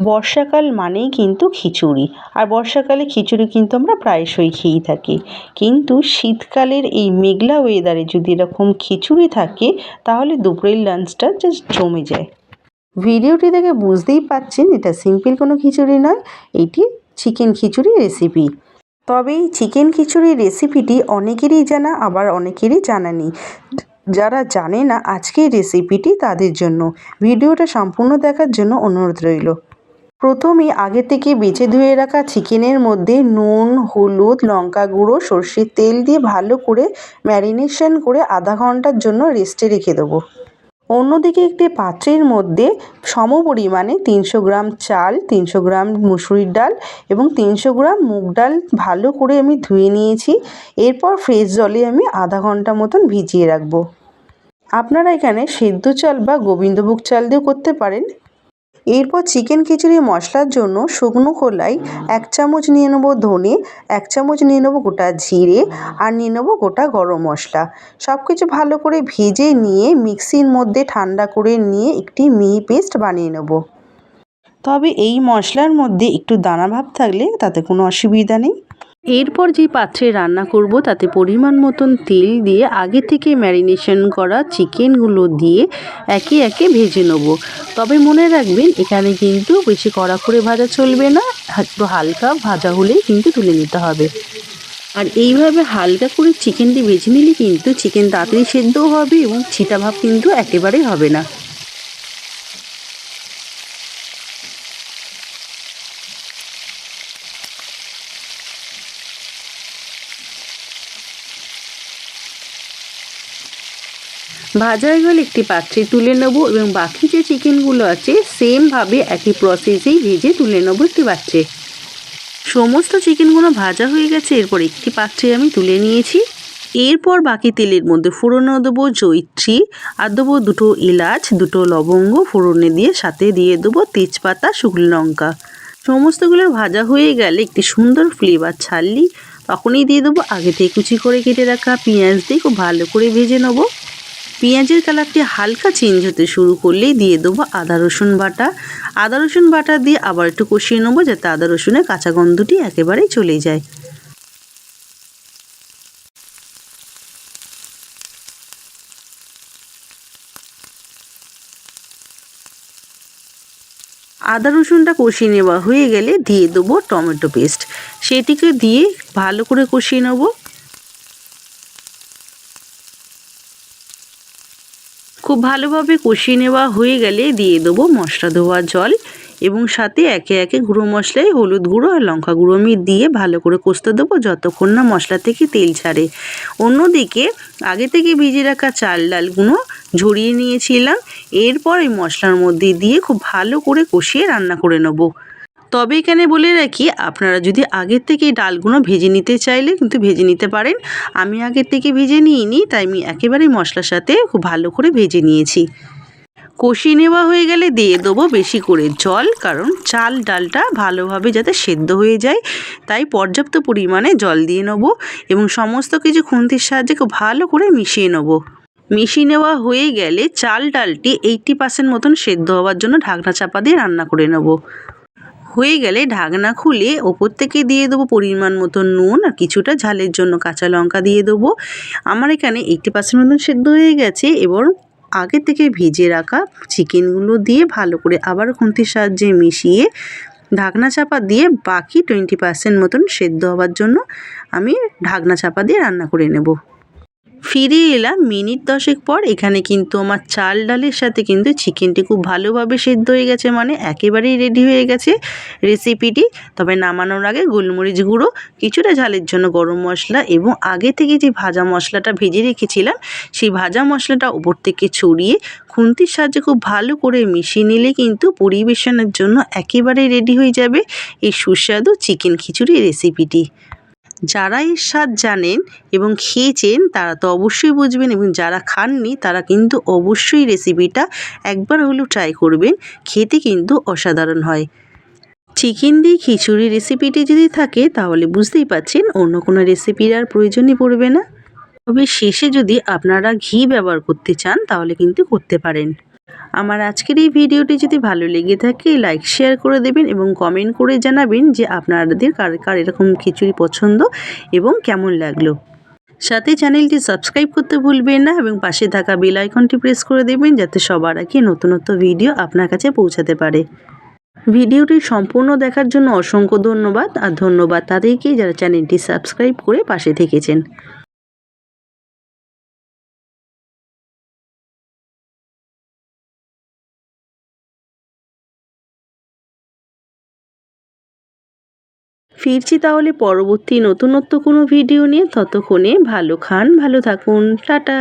বর্ষাকাল মানেই কিন্তু খিচুড়ি, আর বর্ষাকালে খিচুড়ি কিন্তু আমরা প্রায়শই খেয়েই থাকি। কিন্তু শীতকালের এই মেঘলা ওয়েদারে যদি এরকম খিচুড়ি থাকে তাহলে দুপুরের লাঞ্চটা জাস্ট জমে যায়। ভিডিওটি দেখে বুঝতেই পারছেন এটা সিম্পল কোনো খিচুড়ি নয়, এটি চিকেন খিচুড়ি রেসিপি। তবে এই চিকেন খিচুড়ির রেসিপিটি অনেকেরই জানা, আবার অনেকেরই জানা নেই। যারা জানে না আজকের রেসিপিটি তাদের জন্য। ভিডিওটা সম্পূর্ণ দেখার জন্য অনুরোধ রইল। প্রথমেই আগে থেকে বেছে ধুয়ে রাখা চিকেনের মধ্যে নুন, হলুদ, লঙ্কা গুঁড়ো, সর্ষের তেল দিয়ে ভালো করে ম্যারিনেশন করে আধা ঘন্টার জন্য রেস্টে রেখে দেবো। অন্যদিকে একটি পাত্রের মধ্যে সমপরিমাণে 300 গ্রাম চাল, 300 গ্রাম মুসুরির ডাল এবং 300 গ্রাম মুগ ডাল ভালো করে আমি ধুয়ে নিয়েছি। এরপর ফ্রেশ জলে আমি আধা ঘন্টা মতন ভিজিয়ে রাখবো। আপনারা এখানে সেদ্ধ চাল বা গোবিন্দভোগ চাল দিয়েও করতে পারেন। এরপর চিকেন খিচুড়ি মশলার জন্য শুকনো খোলায় 1 চামচ নিয়ে নেবো ধনে, 1 চামচ নিয়ে নেবো গোটা জিরে, আর নিয়ে নেবো গোটা গরম মশলা। সব কিছু ভালো করে ভেজে নিয়ে মিক্সির মধ্যে ঠান্ডা করে নিয়ে একটি মিহি পেস্ট বানিয়ে নেব। তবে এই মশলার মধ্যে একটু দানা ভাব থাকলে তাতে কোনো অসুবিধা নেই। এরপর যে পাত্রে রান্না করব তাতে পরিমাণ মতন তেল দিয়ে আগে থেকে ম্যারিনেশন করা চিকেনগুলো দিয়ে একে একে ভেজে নেব। তবে মনে রাখবেন এখানে কিন্তু বেশি কড়া করে ভাজা চলবে না, একটু হালকা ভাজা হলেই কিন্তু তুলে নিতে হবে। আর এইভাবে হালকা করে চিকেনটি ভেজে নিলে কিন্তু চিকেন তাড়াতাড়ি সেদ্ধও হবে এবং ছিটা ভাব কিন্তু একেবারেই হবে না। ভাজা হয়ে গেলে একটি পাত্রে তুলে নেব এবং বাকি যে চিকেনগুলো আছে সেমভাবে একই প্রসেসেই ভেজে তুলে নেব একটি পাত্রে। সমস্ত চিকেনগুলো ভাজা হয়ে গেছে, এরপর একটি পাত্রে আমি তুলে নিয়েছি। এরপর বাকি তেলের মধ্যে ফোড়নে দেবো জয়িত্রী, আর দেবো 2টো এলাচ, 2টো লবঙ্গ ফোড়নে দিয়ে সাথে দিয়ে দেবো তেজপাতা, শুকনো লঙ্কা। সমস্তগুলো ভাজা হয়ে গেলে একটি সুন্দর ফ্লেভার ছাড়লি তখনই দিয়ে দেবো আগে থেকে কুচি করে কেটে রাখা পেঁয়াজ দিয়ে খুব ভালো করে ভেজে নেবো। পেঁয়াজের কালারটি হালকা চেঞ্জ হতে শুরু করলেই দিয়ে দেবো আদা রসুন বাটা। আদা রসুন বাটা দিয়ে আবার একটু কষিয়ে নেবো যাতে আদা রসুনের কাঁচা গন্ধটি একেবারেই চলে যায়। আদা রসুনটা কষিয়ে নেওয়া হয়ে গেলে দিয়ে দেবো টমেটো পেস্ট, সেটিকে দিয়ে ভালো করে কষিয়ে নেবো। খুব ভালোভাবে কষিয়ে নেওয়া হয়ে গেলে দিয়ে দেবো মশলা ধোয়া জল এবং সাথে একে একে গুঁড়ো মশলায় হলুদ গুঁড়ো আর লঙ্কা গুঁড়ো আমি দিয়ে ভালো করে কষতে দেবো যতক্ষণ না মশলা থেকে তেল ছাড়ে। অন্যদিকে আগে থেকে ভিজিয়ে রাখা চাল ডালগুলো ঝরিয়ে নিয়েছিলাম, এরপর এই মশলার মধ্যে দিয়ে খুব ভালো করে কষিয়ে রান্না করে নেবো। তবে এখানে বলে রাখি আপনারা যদি আগের থেকে ডালগুলো ভেজে নিতে চাইলে কিন্তু ভেজে নিতে পারেন। আমি আগের থেকে ভেজে নিইনি, তাই আমি একেবারেই মশলার সাথে খুব ভালো করে ভেজে নিয়েছি। কষিয়ে নেওয়া হয়ে গেলে দিয়ে দেবো বেশি করে জল, কারণ চাল ডালটা ভালোভাবে যাতে সেদ্ধ হয়ে যায় তাই পর্যাপ্ত পরিমাণে জল দিয়ে নেবো এবং সমস্ত কিছু খুন্তির সাহায্যে খুব ভালো করে মিশিয়ে নেবো। মিশিয়ে নেওয়া হয়ে গেলে চাল ডালটি 80% মতন সেদ্ধ হওয়ার জন্য ঢাকনা চাপা দিয়ে রান্না করে নেবো। হয়ে গেলে ঢাকনা খুলে ওপর থেকে দিয়ে দেবো পরিমাণ মতো নুন আর কিছুটা ঝালের জন্য কাঁচা লঙ্কা দিয়ে দেবো। আমার এখানে 80% মতন সেদ্ধ হয়ে গেছে এবং আগে থেকে ভেজে রাখা চিকেনগুলো দিয়ে ভালো করে আবার খুন্তির সাহায্যে মিশিয়ে ঢাকনা চাপা দিয়ে বাকি 20% মতন সেদ্ধ হওয়ার জন্য আমি ঢাকনা চাপা দিয়ে রান্না করে নেব। ফিরে এলাম মিনিট 10 পর। এখানে কিন্তু আমার চাল ডালের সাথে কিন্তু চিকেনটি খুব ভালোভাবে সেদ্ধ হয়ে গেছে, মানে একেবারেই রেডি হয়ে গেছে রেসিপিটি। তবে নামানোর আগে গোলমরিচ গুঁড়ো, কিছুটা ঝালের জন্য গরম মশলা এবং আগে থেকে যে ভাজা মশলাটা ভেজে রেখেছিলাম সেই ভাজা মশলাটা উপর থেকে ছড়িয়ে খুন্তির সাহায্যে খুব ভালো করে মিশিয়ে নিলে কিন্তু পরিবেশনের জন্য একেবারেই রেডি হয়ে যাবে এই সুস্বাদু চিকেন খিচুড়ি রেসিপিটি। যারা এর স্বাদ জানেন এবং খেয়েছেন তারা তো অবশ্যই বুঝবেন, এবং যারা খাননি তারা কিন্তু অবশ্যই রেসিপিটা একবার হলেও ট্রাই করবেন, খেতে কিন্তু অসাধারণ হয়। চিকেন দিয়ে খিচুড়ি রেসিপিটি যদি থাকে তাহলে বুঝতেই পারছেন অন্য কোনো রেসিপির আর প্রয়োজনই পড়বে না। তবে শেষে যদি আপনারা ঘি ব্যবহার করতে চান তাহলে কিন্তু করতে পারেন। আমার আজকের এই ভিডিওটি যদি ভালো লেগে থাকে লাইক শেয়ার করে দেবেন এবং কমেন্ট করে জানাবেন যে আপনাদের কার কার এরকম খিচুড়ি পছন্দ এবং কেমন লাগলো। সাথে চ্যানেলটি সাবস্ক্রাইব করতে ভুলবেন না এবং পাশে থাকা বেল আইকনটি প্রেস করে দেবেন যাতে সবার আগে নতুনত্ব ভিডিও আপনার কাছে পৌঁছাতে পারে। ভিডিওটি সম্পূর্ণ দেখার জন্য অসংখ্য ধন্যবাদ, আর ধন্যবাদ তাদেরকে যারা চ্যানেলটি সাবস্ক্রাইব করে পাশে থেকেছেন। ফিরছি তাহলে পরবর্তী নতুনত্ব কোনো ভিডিও নিয়ে। ততক্ষণে ভালো খান, ভালো থাকুন, টাটা।